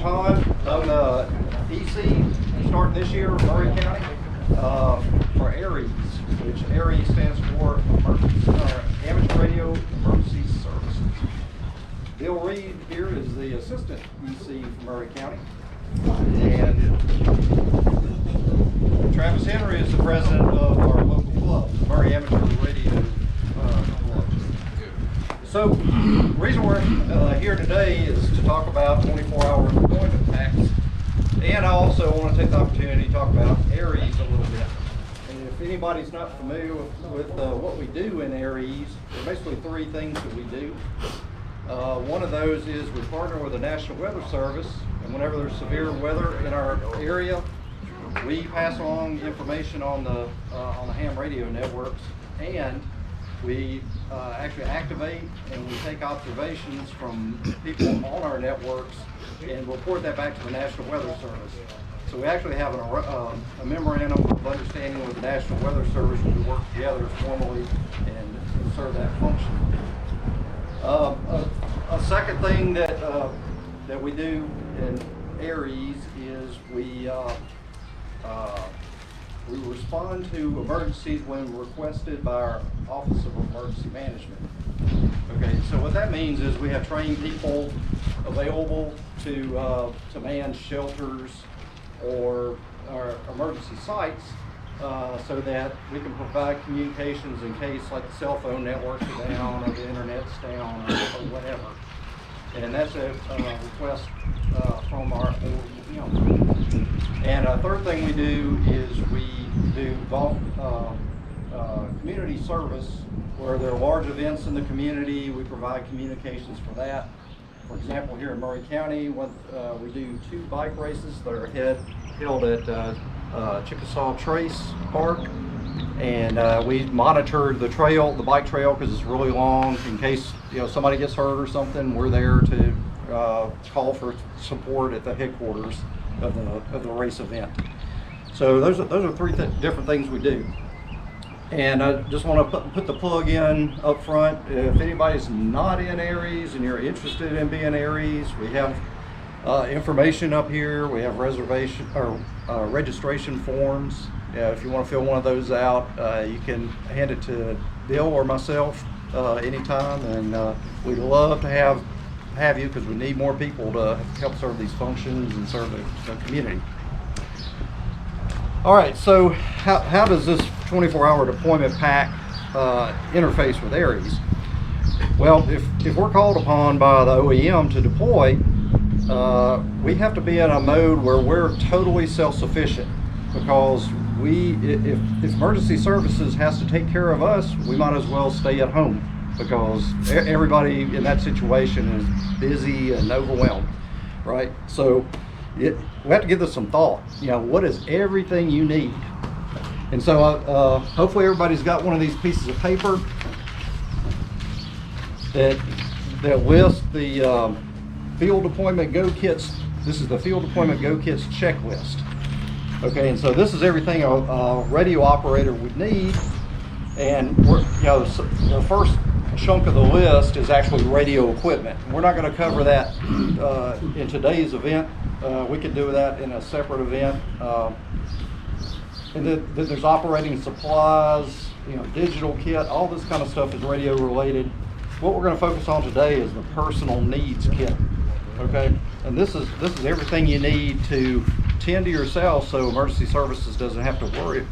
Hahn. I'm the EC starting this year in Murray County for ARES, which ARES stands for Amateur Radio Emergency Services. Bill Reed here is the assistant EC for Murray County. And Travis Henry is the president of our local club, the Murray Amateur Radio Club. So, the reason we're here today is to talk about 24-hour deployment packs, and I also want to take the opportunity to talk about ARES a little bit. And if anybody's not familiar with what we do in ARES, there are basically three things that we do. One of those is we partner with the National Weather Service, and whenever there's severe weather in our area, we pass along information on the ham radio networks, and we actually activate and we take observations from people on our networks and report that back to the National Weather Service. So we actually have a memorandum of understanding with the National Weather Service where we work together formally and serve that function. A second thing that we do in ARES is we respond to emergencies when requested by our Office of Emergency Management. Okay, so what that means is we have trained people available to man shelters or emergency sites so that we can provide communications in case like the cell phone networks are down or the internet's down or whatever. And that's a request from our OEM. And a third thing we do is we do community service where there are large events in the community. We provide communications for that. For example, here in Murray County, we do 2 bike races that are held at Chickasaw Trace Park. And we monitor the trail, the bike trail, because it's really long. In case somebody gets hurt or something, we're there to call for support at the headquarters of the race event. So those are three different things we do. And I just want to put the plug in up front. If anybody's not in ARES and you're interested in being ARES, we have information up here. We have reservation or registration forms. If you want to fill one of those out, you can hand it to Bill or myself anytime, and we'd love to have you because we need more people to help serve these functions and serve the community. All right, so how does this 24-hour deployment pack interface with ARES? Well, if we're called upon by the OEM to deploy, we have to be in a mode where we're totally self-sufficient, because if emergency services has to take care of us, we might as well stay at home, because everybody in that situation is busy and overwhelmed, right? So we have to give this some thought. What is everything you need? And so hopefully everybody's got one of these pieces of paper that lists the field deployment go kits. This is the field deployment go kits checklist. Okay, and so this is everything a radio operator would need, and the first chunk of the list is actually radio equipment. We're not going to cover that in today's event. We could do that in a separate event. And there's operating supplies, digital kit, all this kind of stuff is radio related. What we're going to focus on today is the personal needs kit. Okay, and this is everything you need to tend to yourself, so emergency services doesn't have to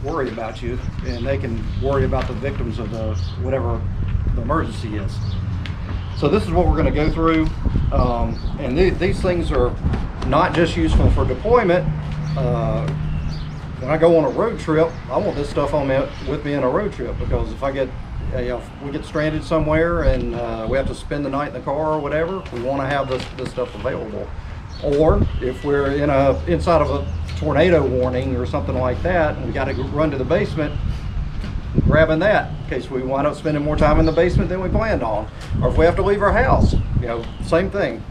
worry about you, and they can worry about the victims of whatever the emergency is. So this is what we're going to go through, and these things are not just useful for deployment. When I go on a road trip, I want this stuff with me in a road trip, because if if we get stranded somewhere and we have to spend the night in the car or whatever, we want to have this stuff available. Or if we're inside of a tornado warning or something like that, and we got to run to the basement, grabbing that in case we wind up spending more time in the basement than we planned on. Or if we have to leave our house, same thing.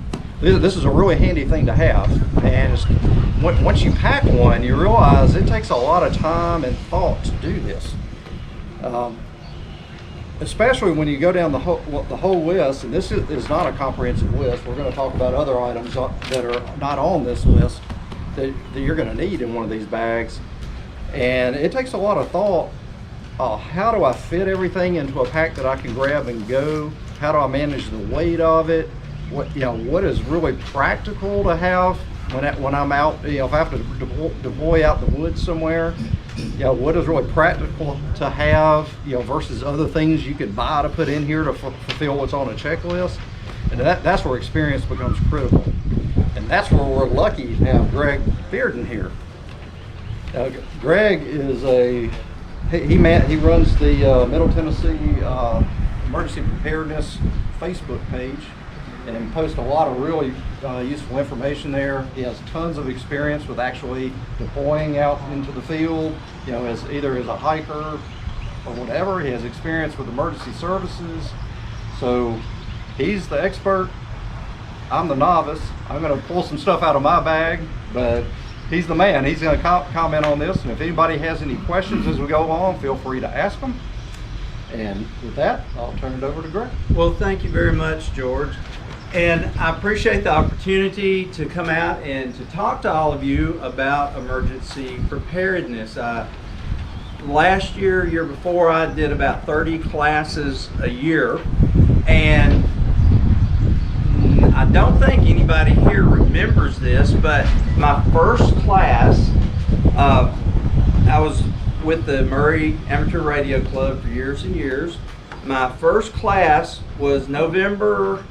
This is a really handy thing to have, and once you pack one, you realize it takes a lot of time and thought to do this. especially when you go down the whole list, and this is not a comprehensive list. We're going to talk about other items that are not on this list that you're going to need in one of these bags. And it takes a lot of thought. How do I fit everything into a pack that I can grab and go? How do I manage the weight of it? What is really practical to have when I'm out, if I have to deploy out the woods somewhere, what is really practical to have, versus other things you could buy to put in here to fulfill what's on a checklist. And that's where experience becomes critical. And that's where we're lucky to have Greg Bearden here. Greg is he runs the Middle Tennessee Emergency Preparedness Facebook page and posts a lot of really useful information there. He has tons of experience with actually deploying out into the field, as either as a hiker or whatever. He has experience with emergency services. So he's the expert. I'm the novice. I'm going to pull some stuff out of my bag, but he's the man. He's going to comment on this. And if anybody has any questions as we go along, feel free to ask them. And with that, I'll turn it over to Greg. Well, thank you very much, George. And I appreciate the opportunity to come out and to talk to all of you about emergency preparedness. Last year before, I did about 30 classes a year, and I don't think anybody here remembers this, but my first class, I was with the Murray Amateur Radio Club for years and years. My first class was November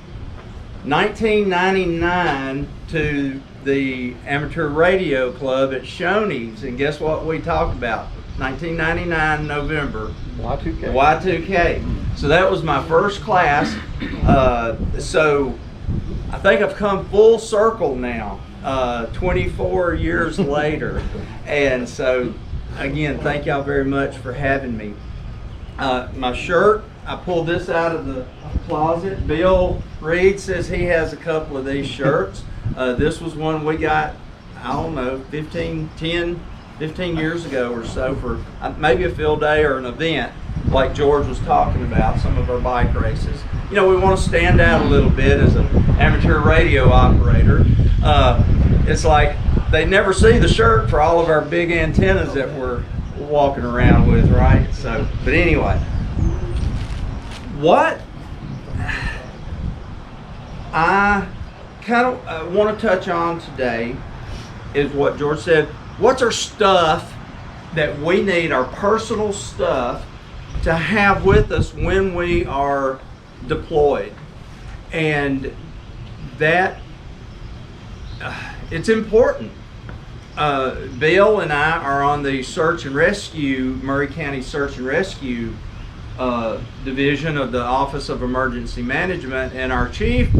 1999 to the Amateur Radio Club at Shoney's, and guess what we talked about? 1999 November. Y2K. So that was my first class. So I think I've come full circle now, 24 years later. And so again, thank y'all very much for having me. My shirt, I pulled this out of the closet. Bill Reed says he has a couple of these shirts. This was one we got, I don't know, 15 years ago or so for maybe a field day or an event like George was talking about, some of our bike races. We want to stand out a little bit as an amateur radio operator. It's like they never see the shirt for all of our big antennas that we're walking around with, right? So, but anyway, what I kind of want to touch on today is what George said. What's our stuff that we need, our personal stuff, to have with us when we are deployed? And that it's important. Bill and I are on the search and rescue, Murray County Search and Rescue division of the Office of Emergency Management, and our chief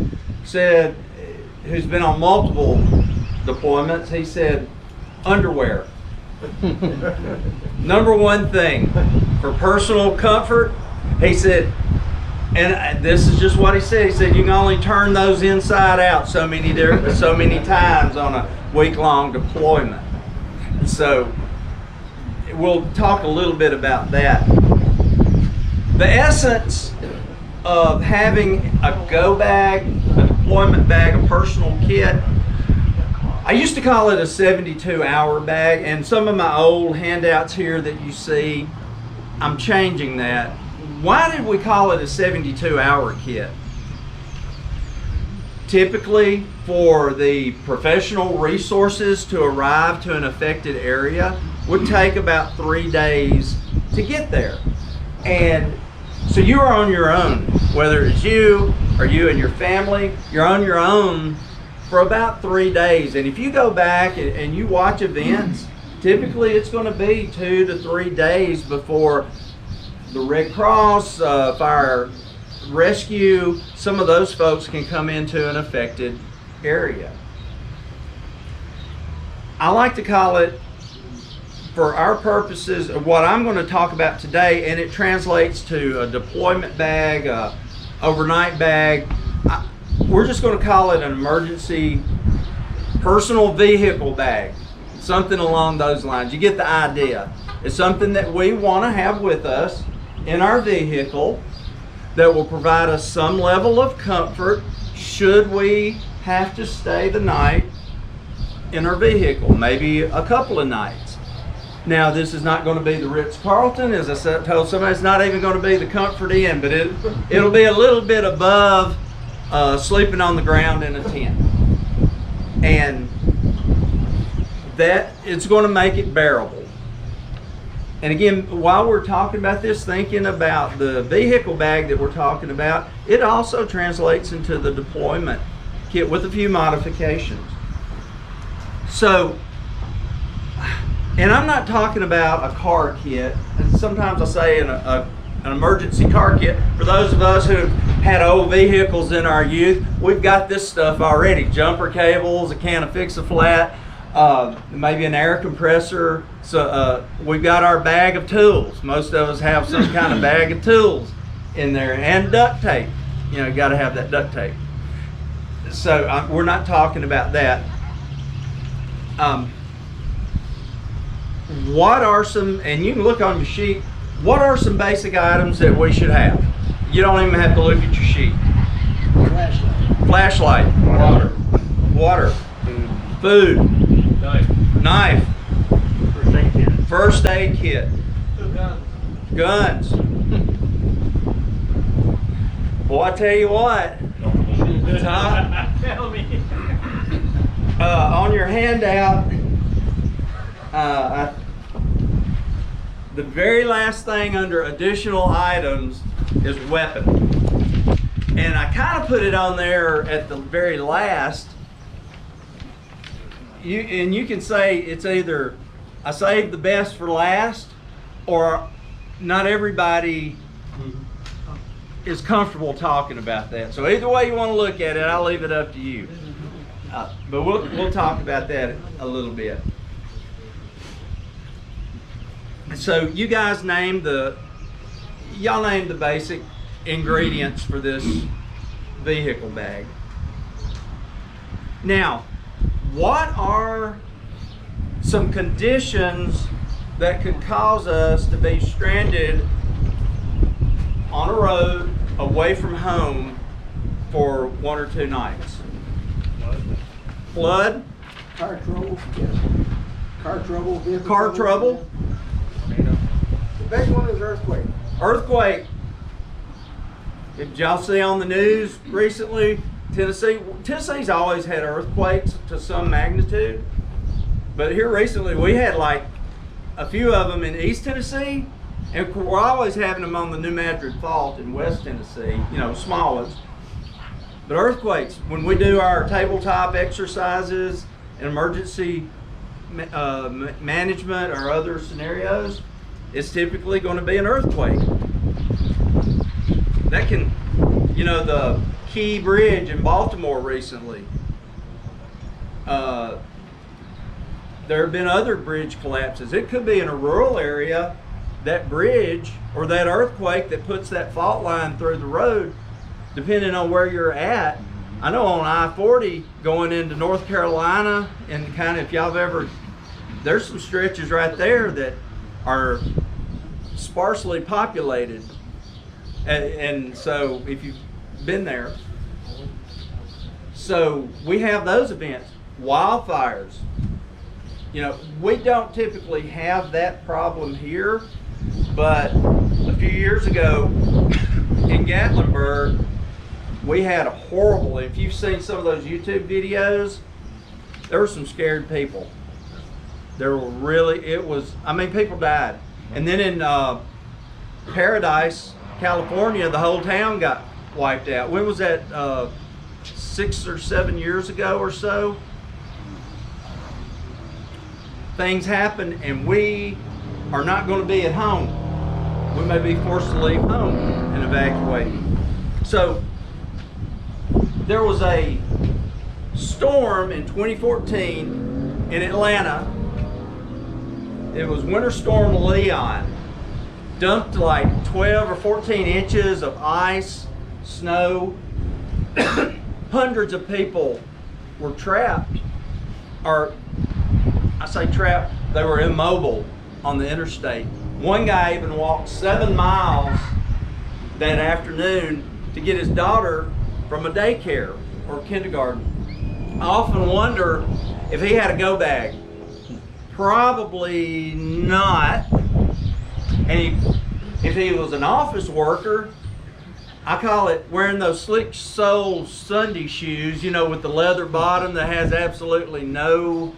said, who's been on multiple deployments, he said, underwear. Number one thing for personal comfort, he said, and this is just what he said. He said you can only turn those inside out so many times on a week-long deployment. So we'll talk a little bit about that. The essence of having a go bag, a deployment bag, a personal kit, I used to call it a 72-hour bag, and some of my old handouts here that you see, I'm changing that. Why did we call it a 72-hour kit? Typically, for the professional resources to arrive to an affected area, would take about 3 days to get there. And so you are on your own, whether it's you or you and your family, you're on your own for about 3 days. And if you go back and you watch events, typically it's going to be 2 to 3 days before the Red Cross, fire rescue, some of those folks can come into an affected area. I like to call it, for our purposes of what I'm going to talk about today, and it translates to a deployment bag, a overnight bag, we're just going to call it an emergency personal vehicle bag, something along those lines. You get the idea. It's something that we want to have with us in our vehicle that will provide us some level of comfort should we have to stay the night in our vehicle, maybe a couple of nights. Now, this is not going to be the Ritz-Carlton. As I told somebody, it's not even going to be the Comfort Inn, but it'll be a little bit above sleeping on the ground in a tent. And that it's going to make it bearable. And again, while we're talking about this, thinking about the vehicle bag that we're talking about, it also translates into the deployment kit with a few modifications. So, and I'm not talking about a car kit. And sometimes I say an emergency car kit. For those of us who've had old vehicles in our youth, we've got this stuff already. Jumper cables, a can of Fix-A-Flat, maybe an air compressor. So we've got our bag of tools. Most of us have some kind of bag of tools in there, and duct tape. You know, you got to have that duct tape. So we're not talking about that. What are some, and you can look on your sheet, what are some basic items that we should have? You don't even have to look at your sheet. Flashlight. Water. Food. Knife. First aid kit. Guns. Boy, I tell you what. Tell me. On your handout, the very last thing under additional items is weapon. And I kind of put it on there at the very last. You can say it's either I saved the best for last, or not everybody is comfortable talking about that. So either way you want to look at it, I'll leave it up to you. But we'll talk about that a little bit. So you guys named y'all named the basic ingredients for this vehicle bag. Now, what are some conditions that could cause us to be stranded on a road away from home for 1 or 2 nights? Flood? Car trouble, yes. Car trouble, vehicle Car trouble? The big one is earthquake. Earthquake. Did y'all see on the news recently, Tennessee's always had earthquakes to some magnitude. But here recently we had like a few of them in East Tennessee, and we're always having them on the New Madrid Fault in West Tennessee, you know, small ones. But earthquakes, when we do our tabletop exercises and emergency management or other scenarios, it's typically going to be an earthquake. That can, you know, the Key Bridge in Baltimore recently. There have been other bridge collapses. It could be in a rural area, that bridge or that earthquake that puts that fault line through the road, depending on where you're at. I know on I-40 going into North Carolina, and kind of, if y'all have ever, there's some stretches right there that are sparsely populated. And so if you've been there, so we have those events. Wildfires. You know, we don't typically have that problem here, but a few years ago in Gatlinburg, we had a horrible, if you've seen some of those YouTube videos, there were some scared people. There were really, people died. And then in Paradise, California, the whole town got wiped out. When was that, 6 or 7 years ago or so? Things happen and we are not going to be at home. We may be forced to leave home and evacuate. So there was a storm in 2014 in Atlanta. It was Winter Storm Leon. Dumped like 12 or 14 inches of ice, snow. Hundreds of people were trapped, or I say trapped, they were immobile on the interstate. One guy even walked 7 miles that afternoon to get his daughter from a daycare or kindergarten. I often wonder if he had a go bag. Probably not. And if he was an office worker, I call it wearing those slick sole Sunday shoes, you know, with the leather bottom that has absolutely no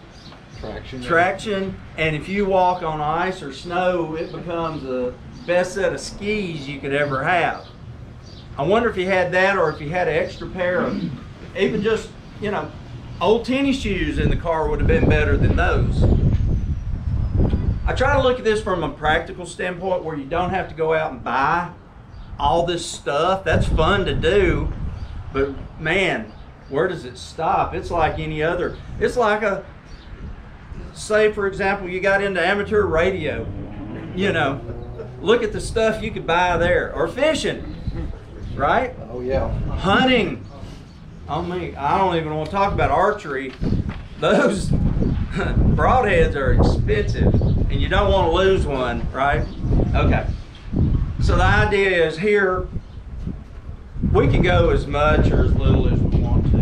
traction. And if you walk on ice or snow, it becomes the best set of skis you could ever have. I wonder if he had that, or if he had an extra pair of even just, you know, old tennis shoes in the car would have been better than those. I try to look at this from a practical standpoint where you don't have to go out and buy all this stuff. That's fun to do, but man, where does it stop? It's like any other. It's like a, say for example, you got into amateur radio, you know, look at the stuff you could buy there, or fishing, right? Oh yeah. Hunting. I mean, I don't even want to talk about archery. Those broadheads are expensive, and you don't want to lose one, right? Okay. So the idea is here, we can go as much or as little as we want to.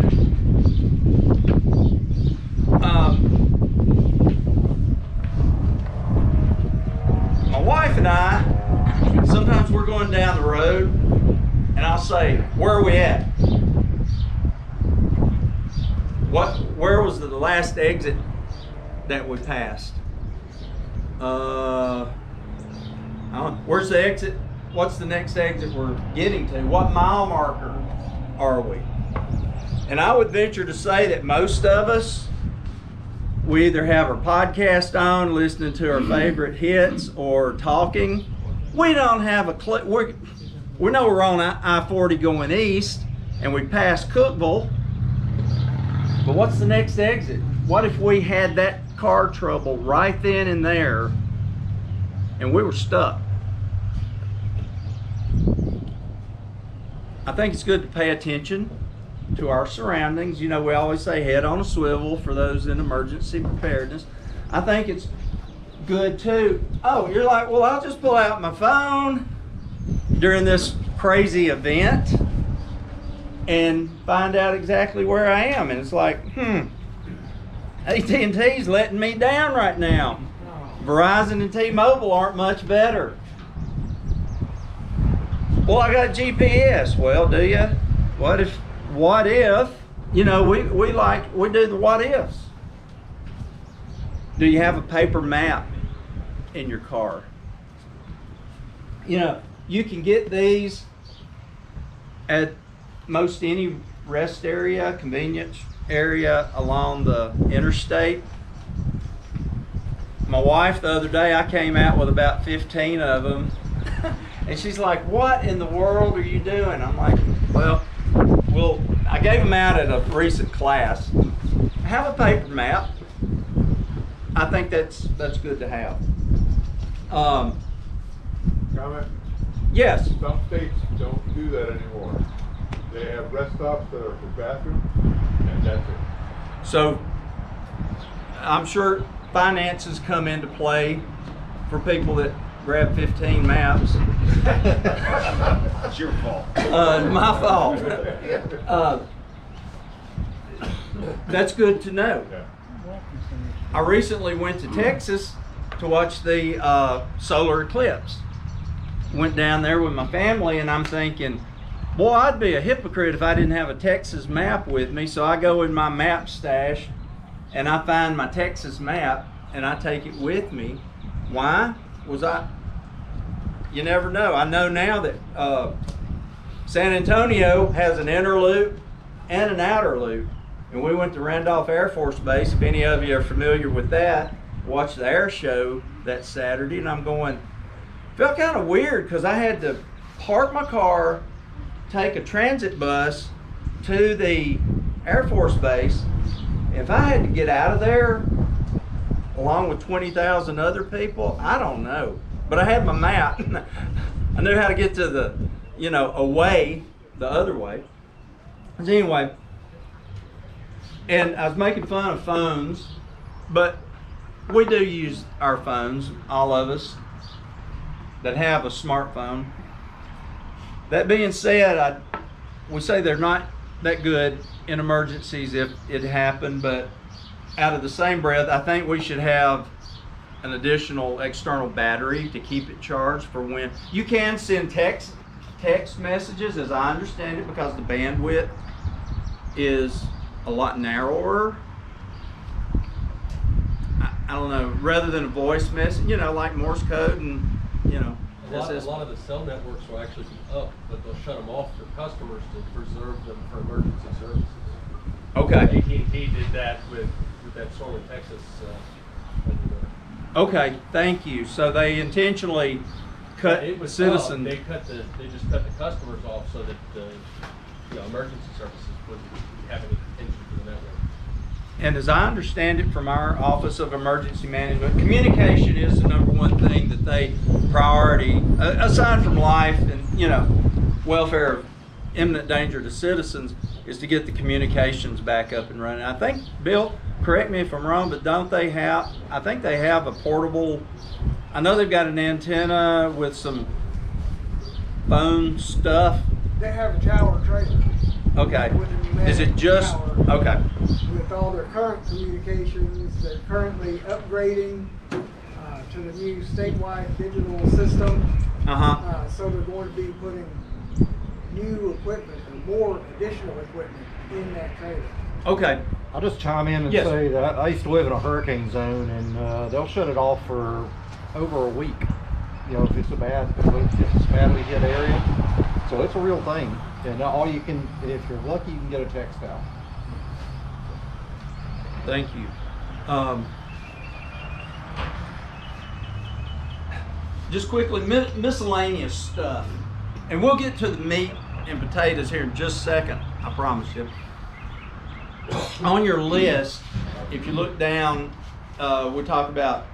My wife and I, sometimes we're going down the road, and I'll say, where are we at? Where was the last exit that we passed? Where's the exit? What's the next exit we're getting to? What mile marker are we? And I would venture to say that most of us, we either have our podcast on, listening to our favorite hits, or talking. We don't have a clue. We know we're on I-40 going east, and we passed Cookville. But what's the next exit? What if we had that car trouble right then and there, and we were stuck? I think it's good to pay attention to our surroundings. You know, we always say head on a swivel for those in emergency preparedness. I think it's good too. Oh, you're like, well, I'll just pull out my phone during this crazy event and find out exactly where I am. And it's like, AT&T's letting me down right now. Verizon and T-Mobile aren't much better. Well, I got GPS. Well, do you? What if, you know, we do the what ifs. Do you have a paper map in your car? You know, you can get these at most any rest area, convenience area along the interstate. My wife, the other day, I came out with about 15 of them. And she's like, what in the world are you doing? I'm like, well, I gave them out at a recent class. Have a paper map. I think that's good to have. Comment? Yes. Some states don't do that anymore. They have rest stops that are for bathrooms, and that's it. So I'm sure finances come into play for people that grab 15 maps. It's your fault. My fault. That's good to know. Yeah. I recently went to Texas to watch the solar eclipse. Went down there with my family, and I'm thinking, boy, I'd be a hypocrite if I didn't have a Texas map with me. So I go in my map stash and I find my Texas map and I take it with me. Why? You never know. I know now that San Antonio has an inner loop and an outer loop. And we went to Randolph Air Force Base. If any of you are familiar with that, watched the air show that Saturday, and I'm going, felt kind of weird because I had to park my car, take a transit bus to the Air Force Base. If I had to get out of there along with 20,000 other people, I don't know. But I had my map. I knew how to get to the, away, the other way. But anyway, and I was making fun of phones, but we do use our phones, all of us that have a smartphone. That being said, I would say they're not that good in emergencies if it happened, but out of the same breath, I think we should have an additional external battery to keep it charged for when you can send text messages, as I understand it, because the bandwidth is a lot narrower. I don't know, rather than a voice message, you know, like Morse code and, you know. A lot of the cell networks will actually be up, but they'll shut them off for customers to preserve them for emergency services. Okay. AT&T did that with that storm in Texas. Okay, thank you. So they intentionally cut It was citizen. They just cut the customers off so that emergency services wouldn't have any attention to the network. And as I understand it from our Office of Emergency Management, communication is the number one thing that they priority, aside from life and, you know, welfare of imminent danger to citizens, is to get the communications back up and running. I think, Bill, correct me if I'm wrong, but I think they have a portable, I know they've got an antenna with some phone stuff. They have a tower trailer. Okay. With a pneumatic Is it just, tower. okay. With all their current communications, they're currently upgrading to the new statewide digital system. Uh-huh. So they're going to be putting new equipment and more additional equipment in that trailer. Okay. I'll just chime in and Yes. say that I used to live in a hurricane zone, and they'll shut it off for over a week. You know, if it's a badly hit area. So it's a real thing, and all you can, if you're lucky, you can get a text out. Thank you. Just quickly, miscellaneous stuff. And we'll get to the meat and potatoes here in just a second, I promise you. On your list, if you look down, we talk about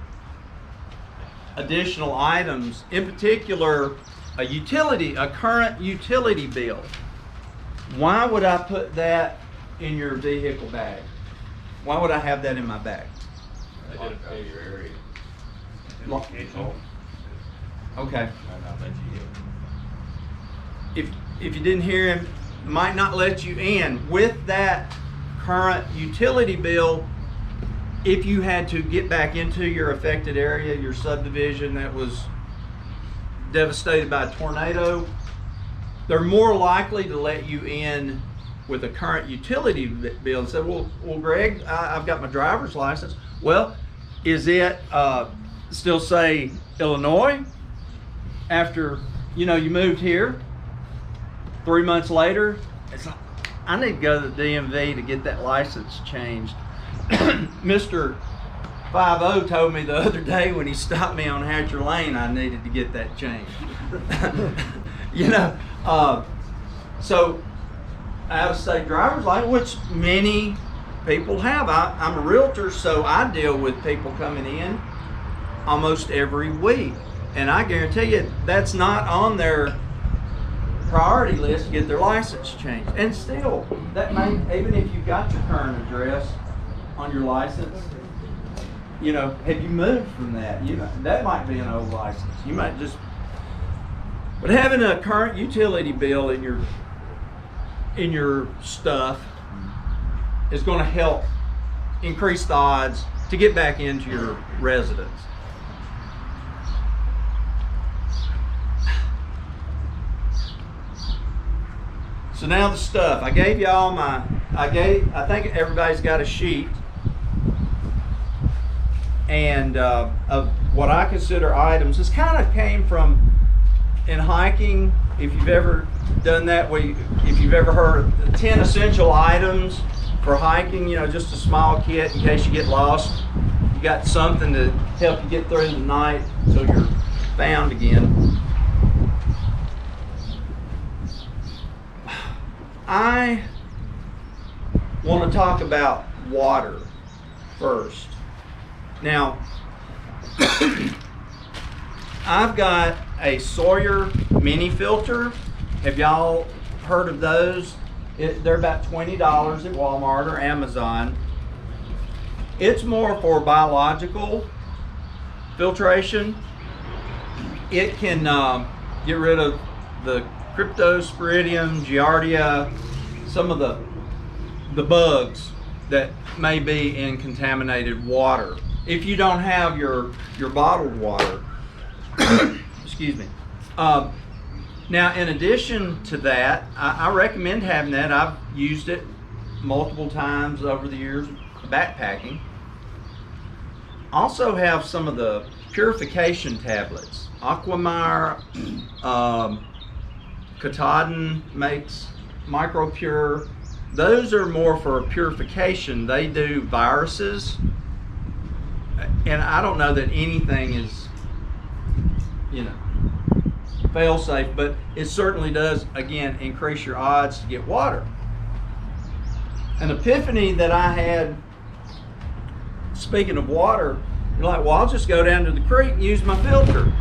additional items, in particular, a current utility bill. Why would I put that in your vehicle bag? Why would I have that in my bag? I did it for your area. Okay. If you didn't hear him, might not let you in. With that current utility bill, if you had to get back into your affected area, your subdivision that was devastated by a tornado, they're more likely to let you in with a current utility bill and say, well, Greg, I've got my driver's license. Well, is it still say Illinois after, you know, you moved here? 3 months later, it's like, I need to go to the DMV to get that license changed. Mr. 50 told me the other day when he stopped me on Hatcher Lane, I needed to get that changed. You know, so out-of-state driver's license, which many people have. I'm a realtor, so I deal with people coming in almost every week. And I guarantee you, that's not on their priority list to get their license changed. And still, that may, even if you've got your current address on your license, you know, have you moved from that? That might be an old license. You might just, but having a current utility bill in your stuff is going to help increase the odds to get back into your residence. So now the stuff. I gave y'all I think everybody's got a sheet and of what I consider items. This kind of came from in hiking. If you've ever done that, if you've ever heard of 10 essential items for hiking, you know, just a small kit in case you get lost. You got something to help you get through the night until you're found again. I want to talk about water first. Now, I've got a Sawyer mini filter. Have y'all heard of those? They're about $20 at Walmart or Amazon. It's more for biological filtration. It can get rid of the Cryptosporidium, Giardia, some of the bugs that may be in contaminated water. If you don't have your bottled water, excuse me. Now, in addition to that, I recommend having that. I've used it multiple times over the years backpacking. Also have some of the purification tablets. Aquamire, Katahdin makes MicroPure. Those are more for purification. They do viruses, and I don't know that anything is, fail safe, but it certainly does, again, increase your odds to get water. An epiphany that I had, speaking of water, you're like, well, I'll just go down to the creek and use my filter.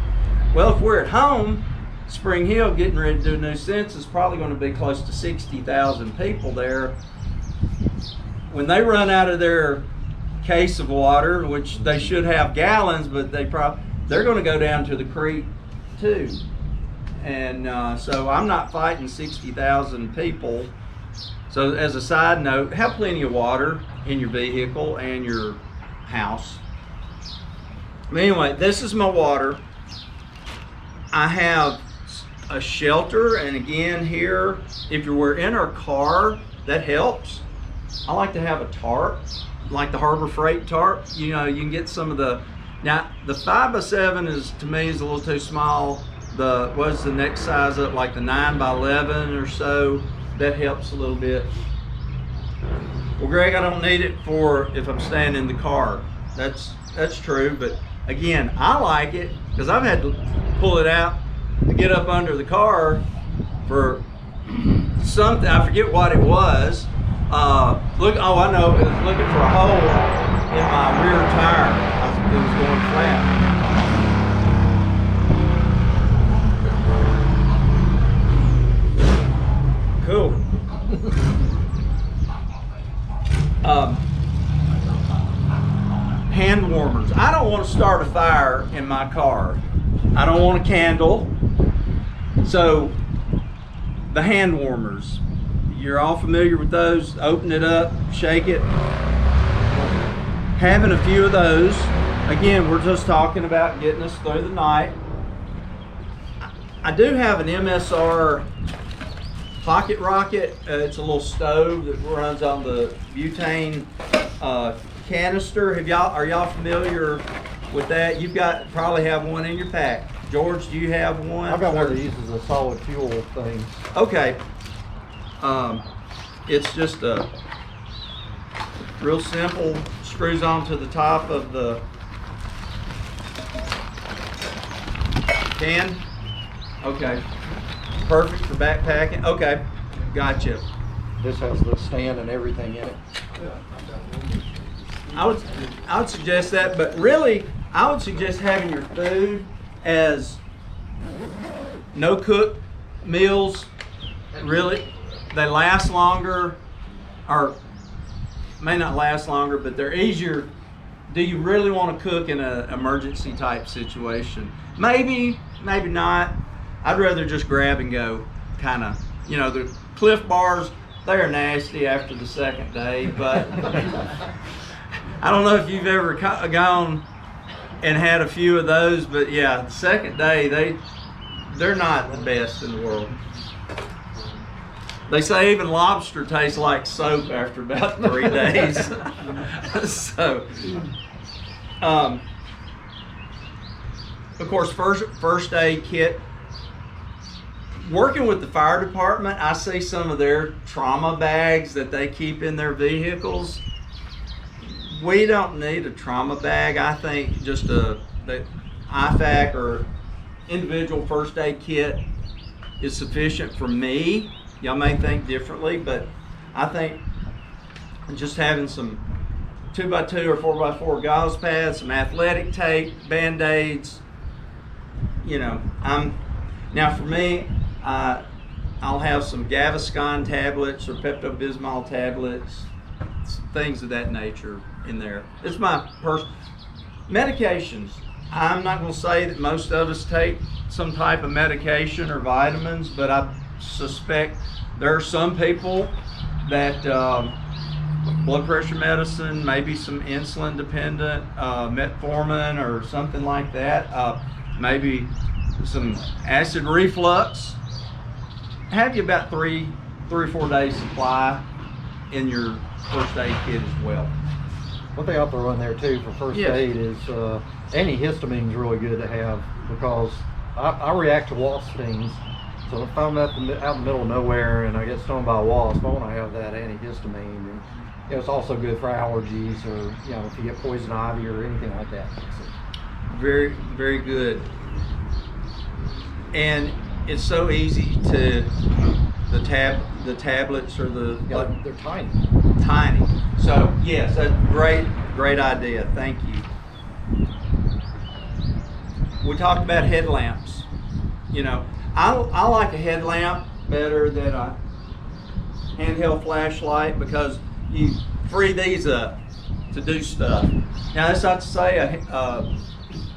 Well, if we're at home, Spring Hill getting ready to do a new census, probably going to be close to 60,000 people there. When they run out of their case of water, which they should have gallons, but they're going to go down to the creek too. And so I'm not fighting 60,000 people. So as a side note, have plenty of water in your vehicle and your house. But anyway, this is my water. I have a shelter, and again here, if you were in our car, that helps. I like to have a tarp, like the Harbor Freight tarp. You can get some of the, now the 5x7 is, to me, is a little too small. What's the next size up, like the 9x11 or so, that helps a little bit. Well, Greg, I don't need it for if I'm staying in the car. That's true, but again, I like it because I've had to pull it out to get up under the car for something. I forget what it was. Oh, I know. It was looking for a hole in my rear tire. It was going flat. Cool. Hand warmers. I don't want to start a fire in my car. I don't want a candle. So the hand warmers, you're all familiar with those. Open it up, shake it. Having a few of those. Again, we're just talking about getting us through the night. I do have an MSR pocket rocket. It's a little stove that runs on the butane canister. Are y'all familiar with that? You've probably have one in your pack. George, do you have one? I've got one that uses a solid fuel thing. Okay. It's just a real simple, screws onto the top of the can. Okay. Perfect for backpacking. Okay. Gotcha. This has the stand and everything in it. I would suggest that, but really, I would suggest having your food as no cook meals. Really, they last longer, or may not last longer, but they're easier. Do you really want to cook in an emergency type situation? Maybe, maybe not. I'd rather just grab and go, kind of. The Cliff Bars, they're nasty after the second day, but I don't know if you've ever gone and had a few of those, but yeah, the second day, they're not the best in the world. They say even lobster tastes like soap after about 3 days. So, of course, first aid kit. Working with the fire department, I see some of their trauma bags that they keep in their vehicles. We don't need a trauma bag. I think just the IFAC or individual first aid kit is sufficient for me. Y'all may think differently, but I think just having some 2x2 or 4x4 gauze pads, some athletic tape, Band-Aids, now for me, I'll have some Gaviscon tablets or Pepto-Bismol tablets, things of that nature in there. It's my medications. I'm not going to say that most of us take some type of medication or vitamins, but suspect there are some people that blood pressure medicine, maybe some insulin dependent, metformin or something like that, maybe some acid reflux. Have you about three or 4 days supply in your first aid kit as well. One thing I'll throw in there too for first Yes. aid is antihistamine is really good to have because I react to wasp stings. So if I'm out in the middle of nowhere and I get stung by a wasp, I want to have that antihistamine. And it's also good for allergies or if you get poison ivy or anything like that. Very, very good. And it's so easy to the tablets or They're tiny. tiny. So yes, that's great idea. Thank you. We talked about headlamps. I like a headlamp better than a handheld flashlight because you free these up to do stuff. Now that's not to say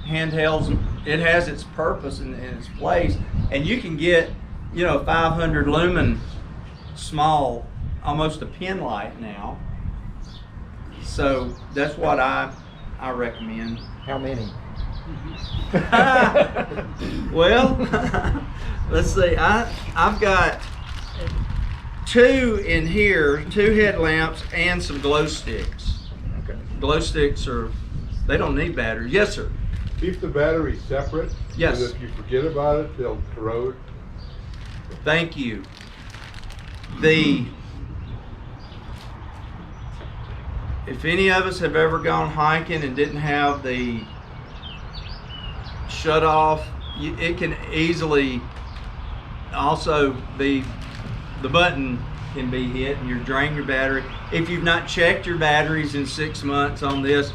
handhelds, it has its purpose and its place, and you can get 500 lumen small, almost a pin light now. So that's what I recommend. How many? Well, let's see. I've got 2 in here, 2 headlamps and some glow sticks. Okay. Glow sticks they don't need batteries. Yes, sir. Keep the batteries separate. Yes. So that if you forget about it, they'll corrode. Thank you. If any of us have ever gone hiking and didn't have the shut off, it can easily also be, the button can be hit and you drain your battery. If you've not checked your batteries in 6 months on this,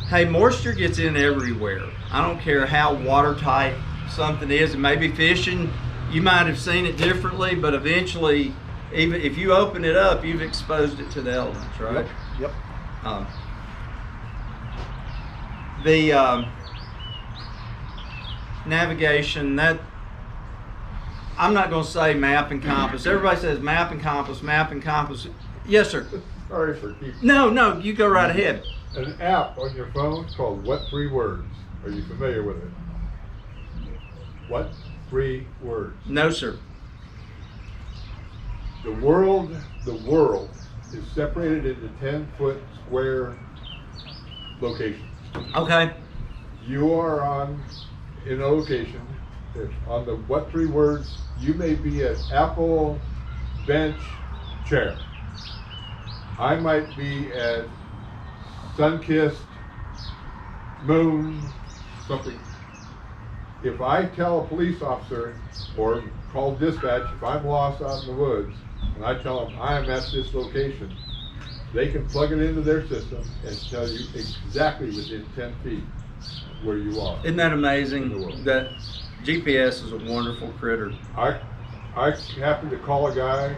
hey, moisture gets in everywhere. I don't care how watertight something is. It may be fishing, you might have seen it differently, but eventually, even if you open it up, you've exposed it to the elements, right? Yep. The navigation, that I'm not going to say map and compass. Everybody says map and compass, map and compass. Yes, sir. Sorry for keeping. No, you go right ahead. An app on your phone called What 3 Words. Are you familiar with it? What 3 words? No, sir. The world is separated into 10-foot square locations. Okay. You are in a location, on the What 3 Words, you may be at Apple bench chair. I might be at sun-kissed moon, something. If I tell a police officer or call dispatch, if I'm lost out in the woods, and I tell them I am at this location, they can plug it into their system and tell you exactly within 10 feet where you are. Isn't that In the amazing? world. That GPS is a wonderful critter. I happened to call a guy,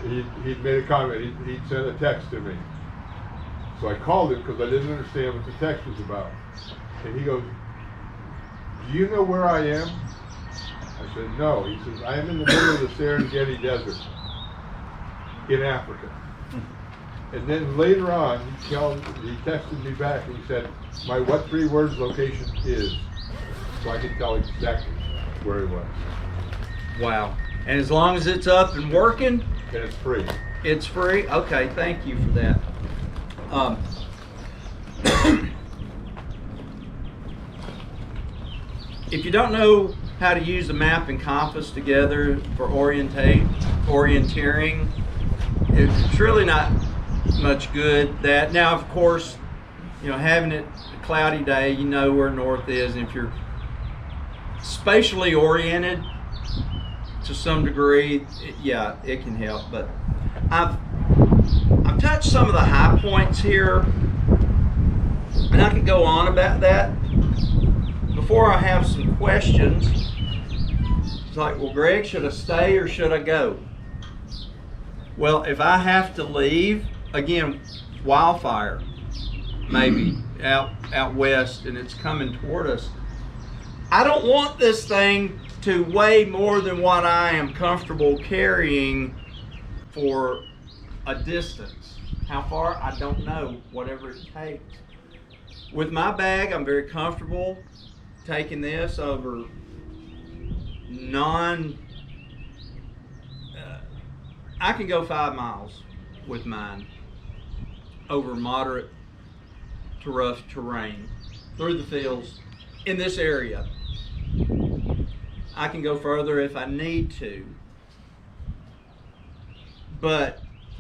he'd made a comment, he'd sent a text to me. So I called him because I didn't understand what the text was about. And he goes, "Do you know where I am?" I said, "No." He says, "I am in the middle of the Serengeti Desert in Africa." And then later on, he texted me back and he said, "My What 3 Words location is," so I could tell exactly where he was. Wow. And as long as it's up and working, And it's free. it's free? Okay, thank you for that. If you don't know how to use the map and compass together for orienteering, it's really not much good. That now, of course, having it a cloudy day, you know where north is, and if you're spatially oriented to some degree, it can help. But I've touched some of the high points here, and I can go on about that. Before I have some questions, it's like, well, Greg, should I stay or should I go? Well, if I have to leave, again, wildfire, maybe out west, and it's coming toward us. I don't want this thing to weigh more than what I am comfortable carrying for a distance. How far? I don't know, whatever it takes. With my bag, I'm very comfortable taking this over I can go 5 miles with mine over moderate to rough terrain through the fields in this area. I can go further if I need to, but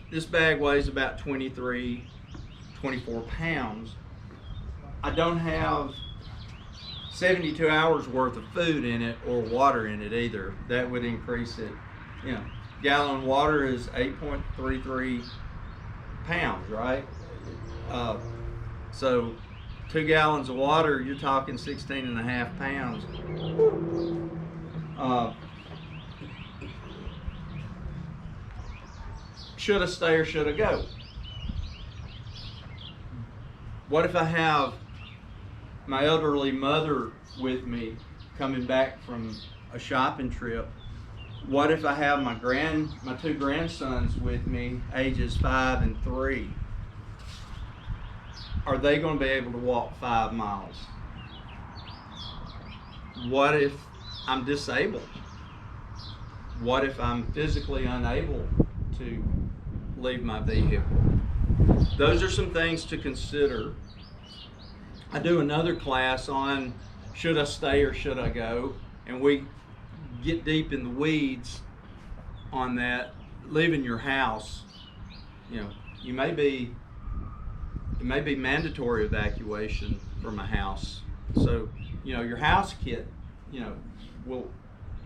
this bag weighs about 24 pounds. I don't have 72 hours worth of food in it or water in it either. That would increase it. You know, gallon of water is 8.33 pounds, right? So 2 gallons of water, you're talking 16.5 pounds. Should I stay or should I go? What if I have my elderly mother with me coming back from a shopping trip? What if I have my 2 grandsons with me, ages 5 and 3? Are they going to be able to walk 5 miles? What if I'm disabled? What if I'm physically unable to leave my vehicle? Those are some things to consider. I do another class on should I stay or should I go, and we get deep in the weeds on that. Leaving your house, you know, it may be mandatory evacuation from a house. So, you know, your house kit, you know,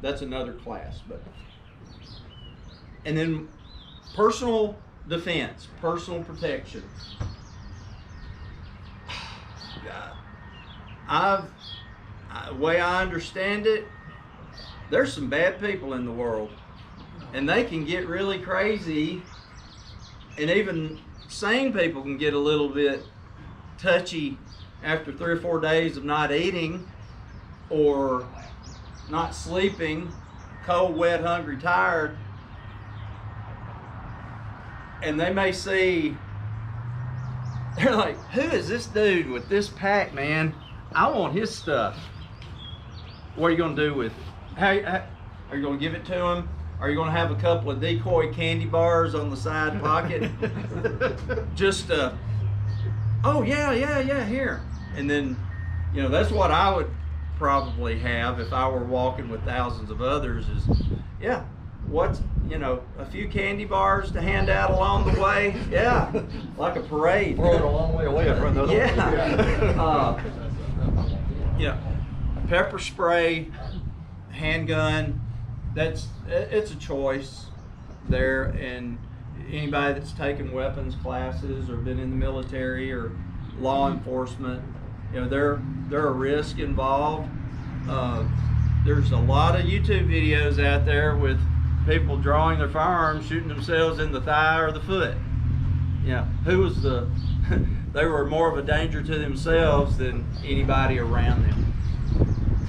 that's another class. But and then personal defense, personal protection. The way I understand it, there's some bad people in the world, and they can get really crazy, and even sane people can get a little bit touchy after 3 or 4 days of not eating or not sleeping, cold, wet, hungry, tired. And they may see, they're like, who is this dude with this pack, man? I want his stuff. What are you going to do with it? How are you going to give it to him? Are you going to have a couple of decoy candy bars on the side pocket? Just, oh yeah, here. And then, you know, that's what I would probably have if I were walking with thousands of others is, yeah, what's, you know, a few candy bars to hand out along the way. Yeah, like a parade. Throw it a long way away and run those. Yeah. Yeah, pepper spray, handgun, it's a choice there, and anybody that's taken weapons classes or been in the military or law enforcement, you know, there are risks involved. There's a lot of YouTube videos out there with people drawing their firearms, shooting themselves in the thigh or the foot. Yeah, who was they were more of a danger to themselves than anybody around them.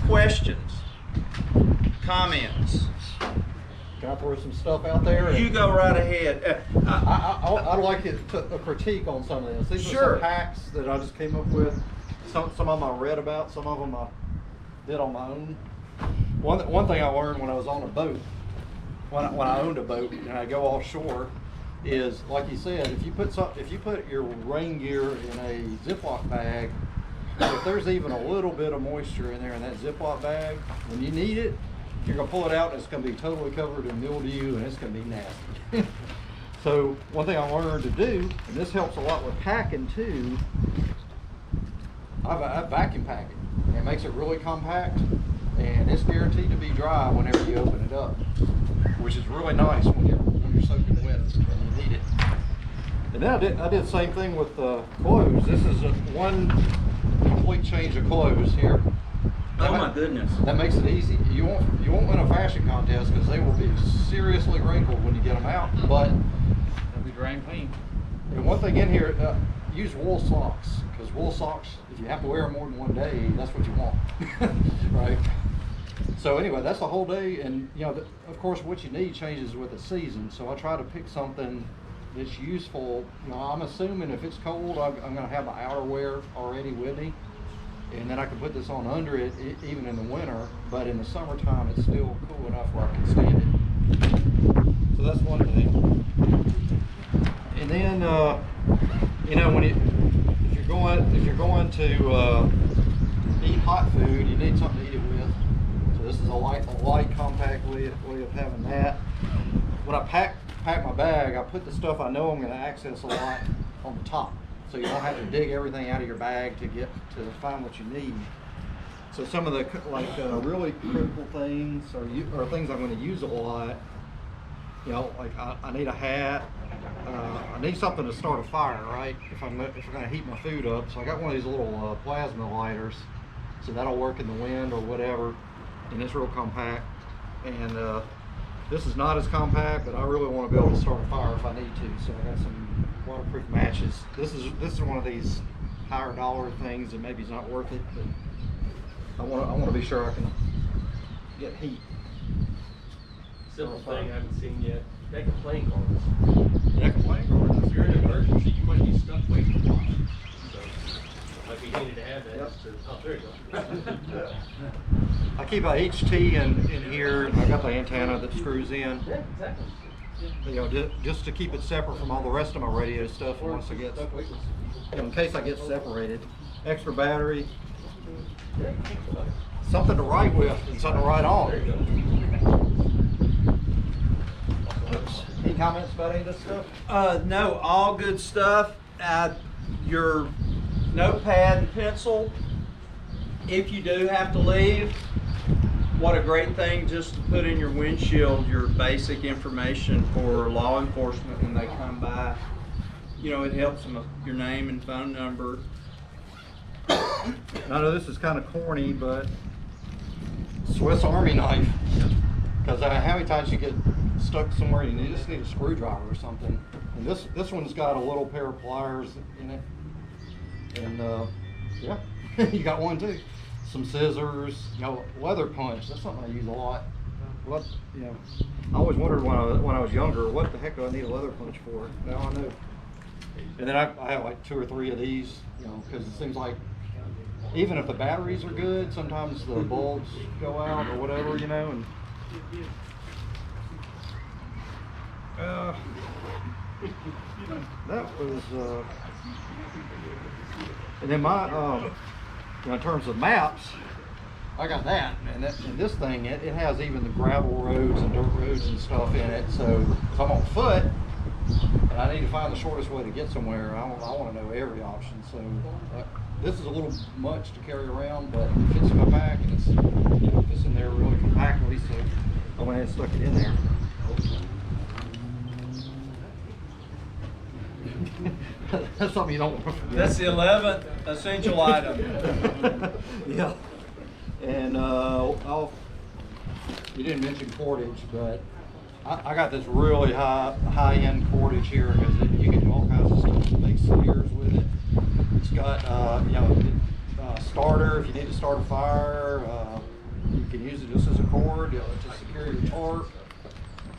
Questions? Comments? Can I throw some stuff out there? You go right ahead. I'd like a critique on some of this. These are Sure. some hacks that I just came up with. Some of them I read about, some of them I did on my own. One thing I learned when I was on a boat, when I owned a boat and I go offshore, is like you said, if you put your rain gear in a Ziploc bag, if there's even a little bit of moisture in there in that Ziploc bag, when you need it, you're gonna pull it out and it's gonna be totally covered in mildew and it's gonna be nasty. So one thing I learned to do, and this helps a lot with packing too, I vacuum pack it. It makes it really compact and it's guaranteed to be dry whenever you open it up, which is really nice when you're soaking wet and you need it. And then I did the same thing with clothes. This is one complete change of clothes here. Oh my goodness. That makes it easy. You won't win a fashion contest because they will be seriously wrinkled when you get them out. But It'll be drain clean. and one thing in here, use wool socks, because wool socks, if you have to wear them more than one day, that's what you want, right? So anyway, that's the whole day, and you know, of course, what you need changes with the season. So I try to pick something that's useful. You know, I'm assuming if it's cold, I'm going to have my outerwear already with me, and then I can put this on under it, even in the winter. But in the summertime, it's still cool enough where I can stand it. So that's one thing. And then, you know, if you're going to eat hot food, you need something to eat it with. So this is a light compact way of having that. When I pack my bag, I put the stuff I know I'm going to access a lot on the top, so you don't have to dig everything out of your bag to find what you need. So some of the really critical things or things I'm going to use a lot. You know, like I need a hat. I need something to start a fire, right? If I'm going to heat my food up. So I got one of these little plasma lighters, so that'll work in the wind or whatever. And it's real compact. And this is not as compact, but I really want to be able to start a fire if I need to. So I got some waterproof matches. This is one of these higher dollar things that maybe is not worth it, but I want to be sure I can get heat. Simple thing I haven't seen yet. Deck of playing cards. Deck of playing cards. If you're in an emergency, you might be stuck waiting a while. So, might be handy to have that. Yep. Oh, there you go. I keep a HT in here. I got the antenna that screws in. Yeah, exactly. You know, just to keep it separate from all the rest of my radio stuff once I get, Stuck waiting. you know, in case I get separated. Extra battery, something to write with and something to write on. There you go. Oops. Any comments about any of this stuff? No, all good stuff. Your notepad and pencil, if you do have to leave, what a great thing just to put in your windshield your basic information for law enforcement when they come by. You know, it helps them, your name and phone number. I know this is kind of corny, but Swiss Army knife. Because how many times you get stuck somewhere, you just need a screwdriver or something. And this one's got a little pair of pliers in it. And yeah, you got one too. Some scissors, you know, leather punch. That's something I use a lot. What, you know, I always wondered when I was younger, what the heck do I need a leather punch for? Now I know. And then I have like 2 or 3 of these, you know, because it seems like even if the batteries are good, sometimes the bulbs go out or whatever, you know. And that was, and then my, you know, in terms of maps, I got that, and this thing, it has even the gravel roads and dirt roads and stuff in it. So if I'm on foot and I need to find the shortest way to get somewhere, I want to know every option. So this is a little much to carry around, but it fits in my back, and it's, you know, fits in there really compactly. So I went ahead and stuck it in there. That's something you don't want to forget. That's the 11th essential item. Yeah. And you didn't mention cordage, but I got this really high-end cordage here because you can do all kinds of stuff. Make snares with it. It's got you know, starter if you need to start a fire. You can use it just as a cord to secure your tarp,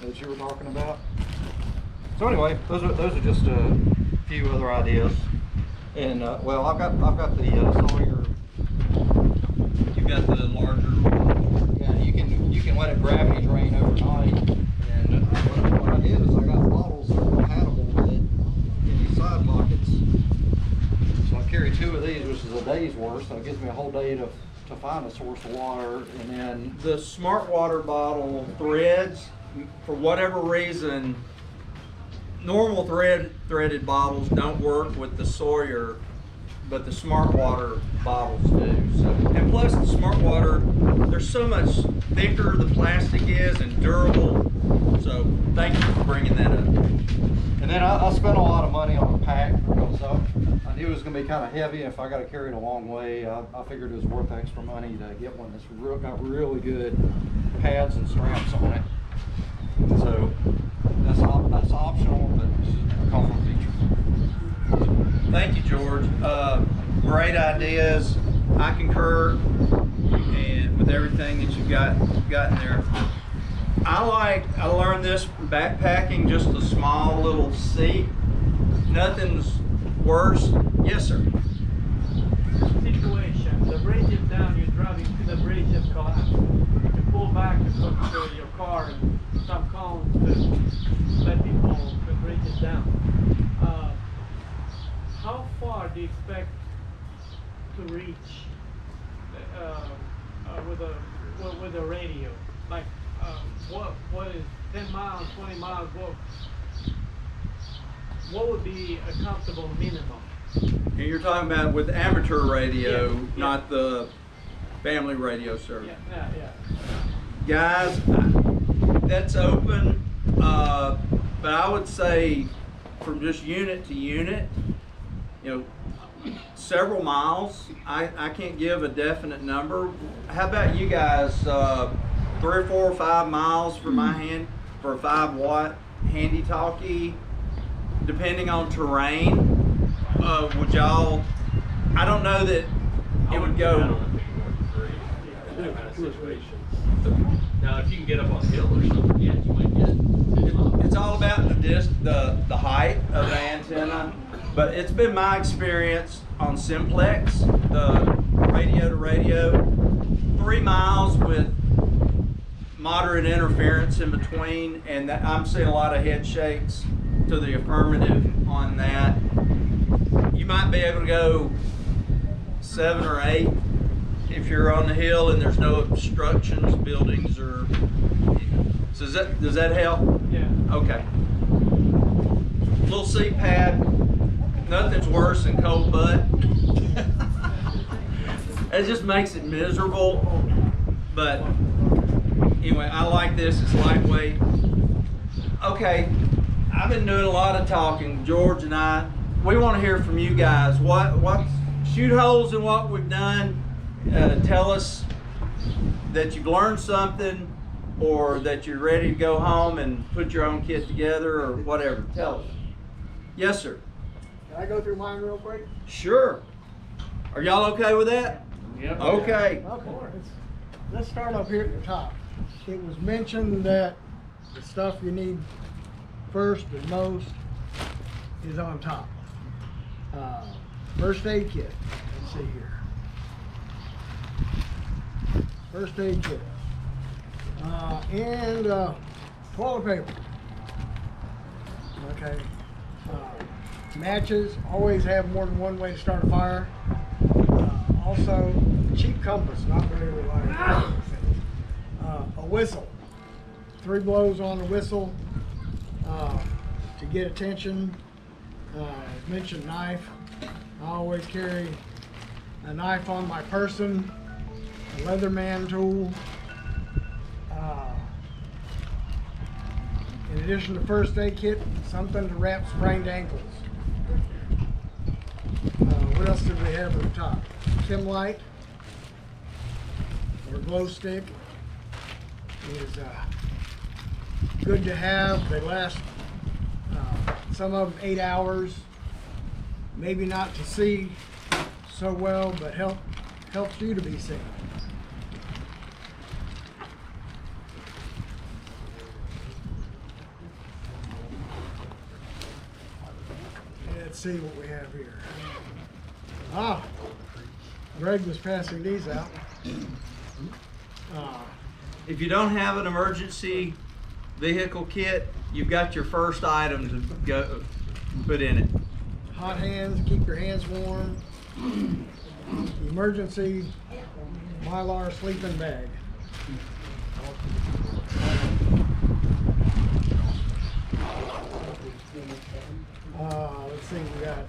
as you were talking about. So anyway, those are just a few other ideas. And well, I've got the Sawyer. You got the larger. Yeah, you can let it gravity drain overnight. And what I did is I got bottles that are compatible with it in these side pockets. So I carry 2 of these, which is a day's worth. So it gives me a whole day to find a source of water. And then The Smart Water bottle threads, for whatever reason, normal threaded bottles don't work with the Sawyer, but the Smart Water bottles do. So, and plus the Smart Water, they're so much thicker the plastic is and durable. So thank you for bringing that up. And then I spent a lot of money on a pack because I knew it was going to be kind of heavy. If I got to carry it a long way, I figured it was worth extra money to get one that's got really good pads and straps on it. So that's optional, but it's a comfort feature. Thank you, George. Great ideas. I concur and with everything that you've gotten there. I learned this from backpacking, just a small little seat. Nothing's worse. Yes, sir. Situation. The bridge is down, you're driving to the bridge has collapsed. You pull back to your car and some cones to let people, the bridge is down. How far do you expect to reach with a radio? Like what is 10 miles, 20 miles? What would be a comfortable minimum? And you're talking about with amateur radio, Yeah. not the family radio service. Yeah. Guys, that's open, but I would say from just unit to unit, several miles. I can't give a definite number. How about you guys, 3 or 4 or 5 miles for my hand, for a 5-watt handy talkie, depending on terrain? Would y'all, I don't know that it would go. I don't know if you can go to 3 in that kind of situation. Now, if you can get up on a hill or something, yeah, you might get 10 miles. It's all about the height of the antenna, but it's been my experience on Simplex, the radio to radio, 3 miles with moderate interference in between, and I'm seeing a lot of head shakes to the affirmative on that. You might be able to go 7 or 8 if you're on the hill and there's no obstructions, buildings, or. So does that help? Yeah. Okay. Little seat pad. Nothing's worse than cold butt. It just makes it miserable. But anyway, I like this. It's lightweight. Okay. I've been doing a lot of talking. George and I. We want to hear from you guys. What shoot holes in what we've done. Tell us that you've learned something, or that you're ready to go home and put your own kit together, or whatever. Tell us. Yes, sir. Can I go through mine real quick? Sure. Are y'all okay with that? Yep. Okay. Okay, let's start up here at the top. It was mentioned that the stuff you need first and most is on top. First aid kit, let's see here. First aid kit. And toilet paper. Okay. Matches, always have more than one way to start a fire. Also, cheap compass, not very reliable. A whistle. 3 blows on the whistle to get attention. Mentioned knife. I always carry a knife on my person, a Leatherman tool. In addition to first aid kit, something to wrap sprained ankles. What else did we have at the top? Chem light or glow stick is good to have. They last some of them 8 hours. Maybe not to see so well, but helps you to be seen. Let's see what we have here. Greg was passing these out. If you don't have an emergency vehicle kit, you've got your first item to go put in it. Hot hands, keep your hands warm. Emergency Mylar sleeping bag. Let's see, we got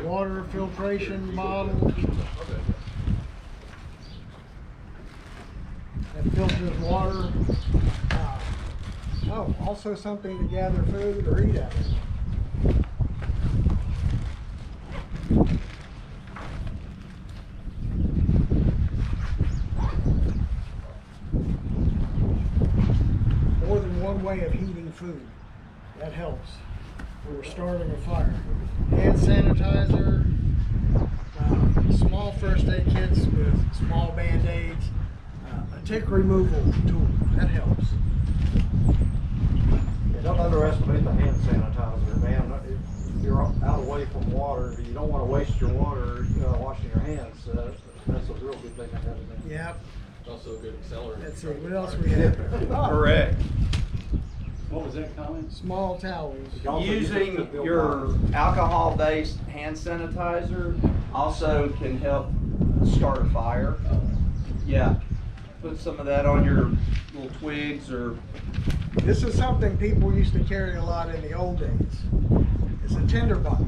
water filtration bottle. That filters water. Also something to gather food or eat out of. More than one way of heating food. That helps. for starting a fire. Hand sanitizer, small first aid kits with small band-aids, a tick removal tool, that helps. Yeah, don't underestimate the hand sanitizer, man. If you're out away from water, you don't want to waste your water washing your hands. That's a real good thing to have in there. Yep, Also a good accelerant. that's it. What else we have? Correct. What was that comment? Small towels. Also use it to Using build your fires. alcohol-based hand sanitizer also can help start a fire. Yeah, put some of that on your little twigs or, This is something people used to carry a lot in the old days. It's a tinderbox.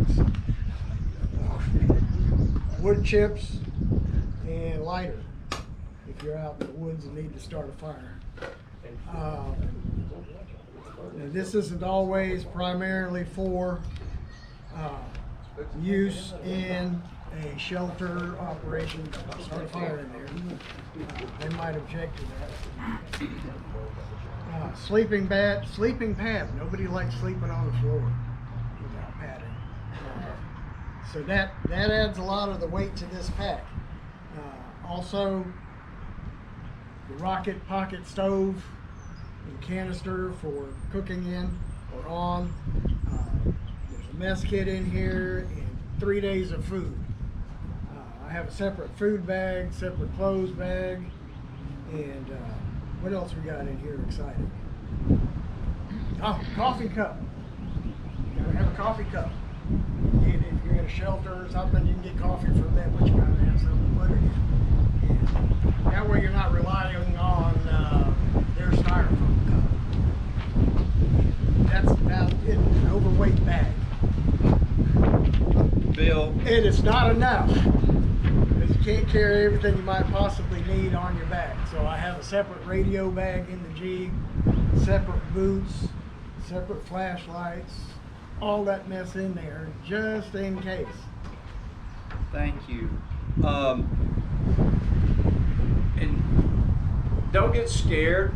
Wood chips and lighter if you're out in the woods and need to start a fire. Now this isn't always primarily for use in a shelter operation. Start a fire in there. They might object to that. Sleeping pad. Nobody likes sleeping on the floor without padding. So that adds a lot of the weight to this pack. Also, the rocket pocket stove and canister for cooking in or on. There's a mess kit in here and 3 days of food. I have a separate food bag, separate clothes bag, and what else we got in here exciting? Oh, coffee cup. You gotta have a coffee cup. And if you're in a shelter or something, you can get coffee from them, but you gotta have something to put it in. And that way you're not relying on their styrofoam cup. That's about it, an overweight bag. Bill, And it's not enough, because you can't carry everything you might possibly need on your back. So I have a separate radio bag in the Jeep, separate boots, separate flashlights, all that mess in there, just in case. thank you. And don't get scared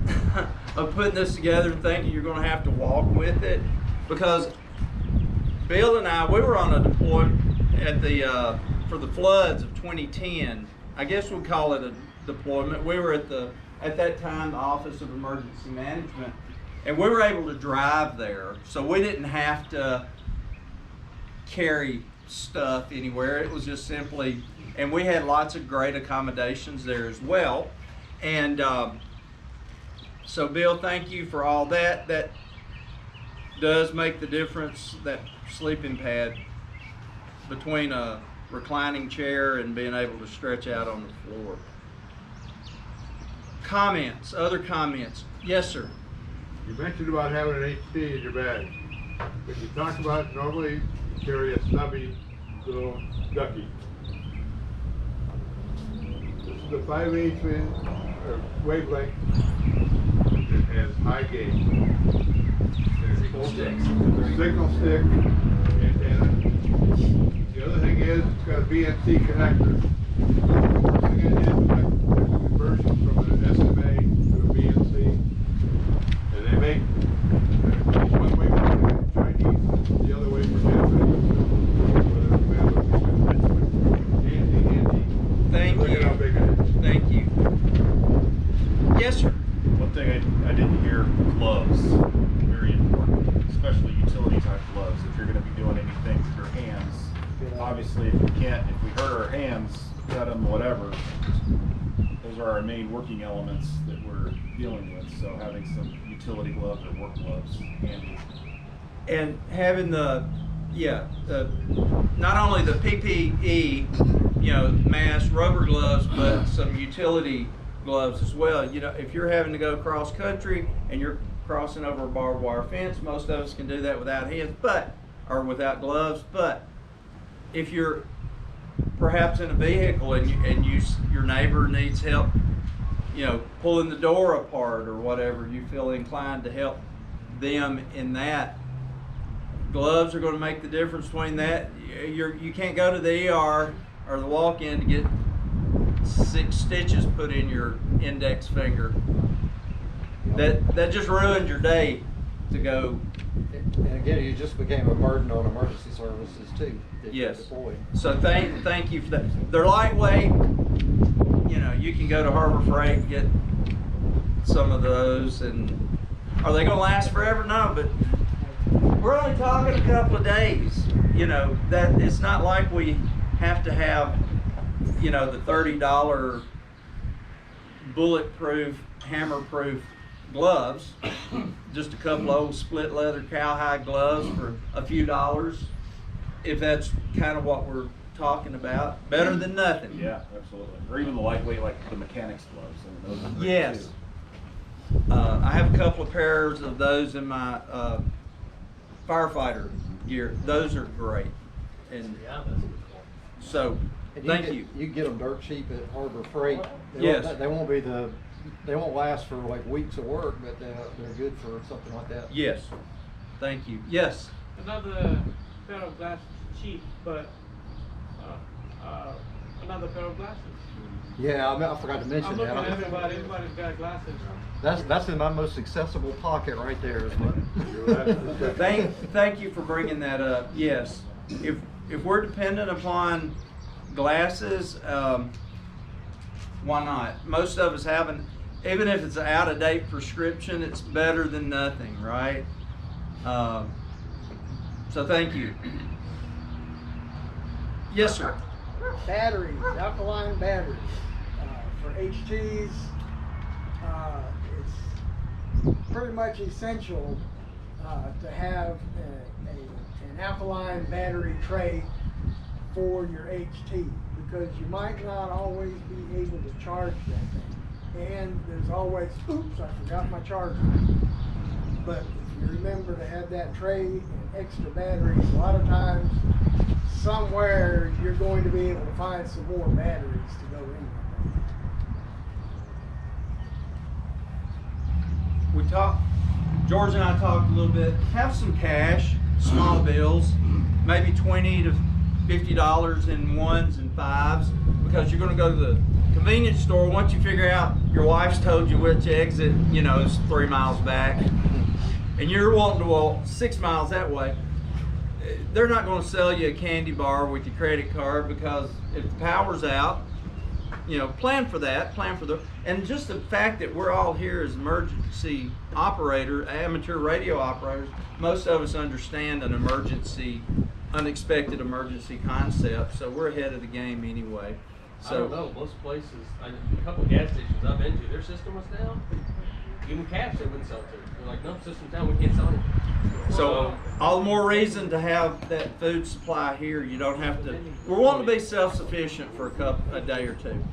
of putting this together and thinking you're gonna have to walk with it, because Bill and I, we were on a deployment at the for the floods of 2010. I guess we'll call it a deployment. We were at that time the Office of Emergency Management, and we were able to drive there, so we didn't have to carry stuff anywhere. It was just simply, and we had lots of great accommodations there as well. And so Bill, thank you for all that. That does make the difference, that sleeping pad, between a reclining chair and being able to stretch out on the floor. Comments, other comments? Yes, sir. You mentioned about having an HT in your bag. When you talk about normally you carry a stubby little ducky. This is the 5/8 wavelength. It has high gain. Signal sticks. It's a signal stick antenna. The other thing is it's got a BNC connector. The thing it is like there's a conversion from an SMA to a BNC. And they make one way for Chinese, the other way for Japanese. Handy. Thank Look at how you. big it is. Thank you. Yes, sir. One thing I didn't hear, gloves, very important, especially utility type gloves. If you're gonna be doing anything with your hands, obviously if we hurt our hands, cut them, whatever, those are our main working elements that we're dealing with. So having some utility gloves or work gloves handy. And having not only the PPE, mask, rubber gloves, but some utility gloves as well. If you're having to go cross country and you're crossing over a barbed wire fence, most of us can do that without hands, or without gloves. But if you're perhaps in a vehicle and your neighbor needs help, pulling the door apart or whatever, you feel inclined to help them in that, gloves are going to make the difference between that. You can't go to the ER or the walk-in to get 6 stitches put in your index finger. That just ruined your day to go And again, you just became a burden on emergency services too. if you're Yes. deployed. So thank you for that. They're lightweight. You know, you can go to Harbor Freight and get some of those. And are they going to last forever? No, but we're only talking a couple of days. You know, that it's not like we have to have, you know, the $30 bulletproof, hammer-proof gloves. Just a couple of old split leather cowhide gloves for a few dollars. If that's kind of what we're talking about, better than nothing. Yeah, absolutely. Or even the lightweight, like the mechanics gloves. I mean, those are great Yes. too. I have a couple of pairs of those in my firefighter gear. Those are great. And Yeah, that's good. so, And thank get, you. You can get them dirt cheap at Harbor Freight. Yes. They won't last for like weeks of work, but they're good for something like that. Yes. Thank you. Yes. Another pair of glasses, cheap, but another pair of glasses. Yeah, I forgot to mention I'm looking that. at everybody's got glasses. That's in my most accessible pocket right there, isn't it? Thank you for bringing that up. Yes. If we're dependent upon glasses, why not? Most of us haven't. Even if it's an out-of-date prescription, it's better than nothing, right? So thank you. Yes, sir. Batteries, alkaline batteries, for HTs, it's pretty much essential to have an alkaline battery tray for your HT, because you might not always be able to charge that thing. And there's always, oops, I forgot my charger. But if you remember to have that tray and extra batteries, a lot of times, somewhere you're going to be able to find some more batteries to go in with that. George and I talked a little bit. Have some cash, small bills, maybe $20 to $50 in ones and fives, because you're going to go to the convenience store. Once you figure out your wife's told you which exit, you know, is 3 miles back, and you're wanting to walk 6 miles that way, they're not going to sell you a candy bar with your credit card, because if the power's out, you know, plan for that, and just the fact that we're all here as emergency operators, amateur radio operators, most of us understand an unexpected emergency concept, so we're ahead of the game anyway. I don't know, most places, a couple gas stations I've been to, their system was down. Even cash they wouldn't sell to. They're like, no, system's down, we can't sell it. So all the more reason to have that food supply here. You don't have to. We're wanting to be self-sufficient for a day or two.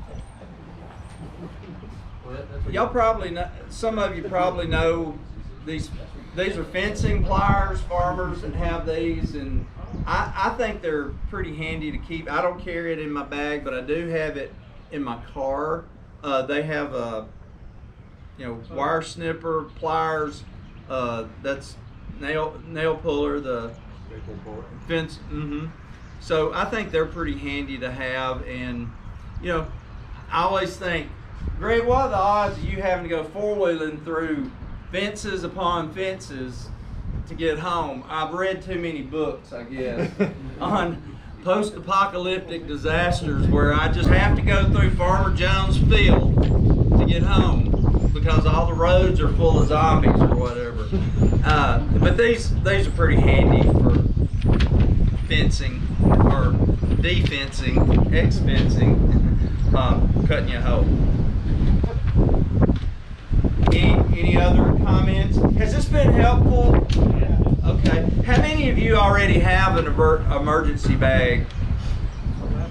Well, that's what Y'all probably know. Some of you probably know these. These are fencing pliers. Farmers that have these, and I think they're pretty handy to keep. I don't carry it in my bag, but I do have it in my car. They have a, you know, wire snipper, pliers. That's nail puller, the fence. So I think they're pretty handy to have, and you know, I always think, Greg, what are the odds of you having to go four-wheeling through fences upon fences to get home? I've read too many books, I guess, on post-apocalyptic disasters where I just have to go through Farmer Jones' field to get home because all the roads are full of zombies or whatever. But these are pretty handy for fencing or defencing, ex-fencing, cutting you a hole. Any other comments? Has this been helpful? Okay. How many of you already have an emergency bag?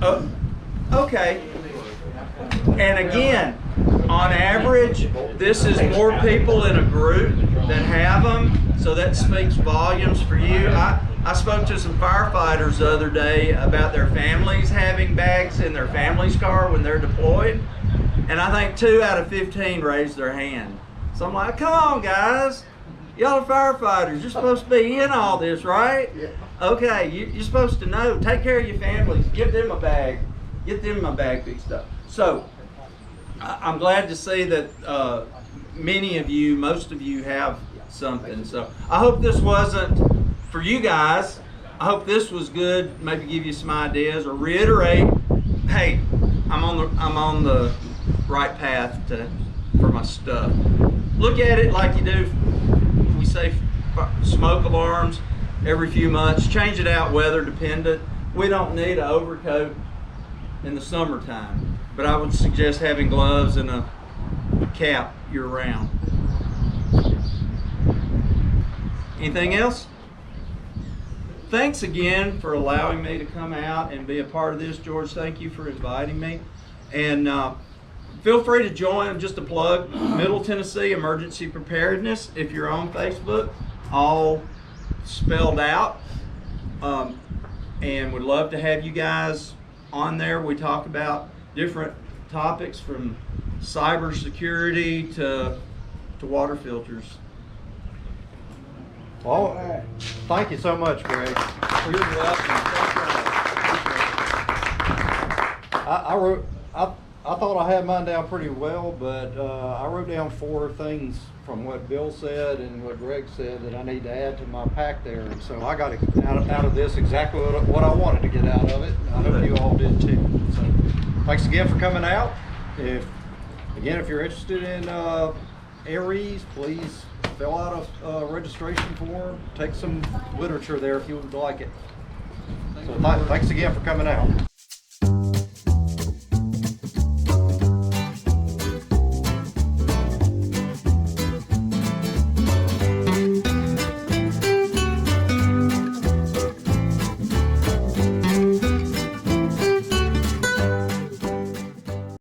Oh, okay. And again, on average, this is more people in a group that have them, so that speaks volumes for you. I spoke to some firefighters the other day about their families having bags in their family's car when they're deployed, and I think 2 out of 15 raised their hand. So I'm like, come on guys, y'all are firefighters, you're supposed to be in all this, right? Okay, you're supposed to know, take care of your families, give them a bag, get them a bag fixed up. So I'm glad to see that many of you, most of you have something. So I hope this wasn't for you guys. I hope this was good. Maybe give you some ideas or reiterate, hey, I'm on the right path for my stuff. Look at it like you do. We say smoke alarms every few months. Change it out, weather dependent. We don't need an overcoat in the summertime, but I would suggest having gloves and a cap year round. Anything else? Thanks again for allowing me to come out and be a part of this, George. Thank you for inviting me. And feel free to join, just a plug, Middle Tennessee Emergency Preparedness if you're on Facebook, all spelled out. And would love to have you guys on there. We talk about different topics from cybersecurity to water filters. Well, thank you so much, Greg. You're welcome. I thought I had mine down pretty well, but I wrote down 4 things from what Bill said and what Greg said that I need to add to my pack there. And so I got out of this exactly what I wanted to get out of it. I hope you all did too. So thanks again for coming out. If you're interested in ARES, please fill out a registration form. Take some literature there if you would like it. So thanks again for coming out.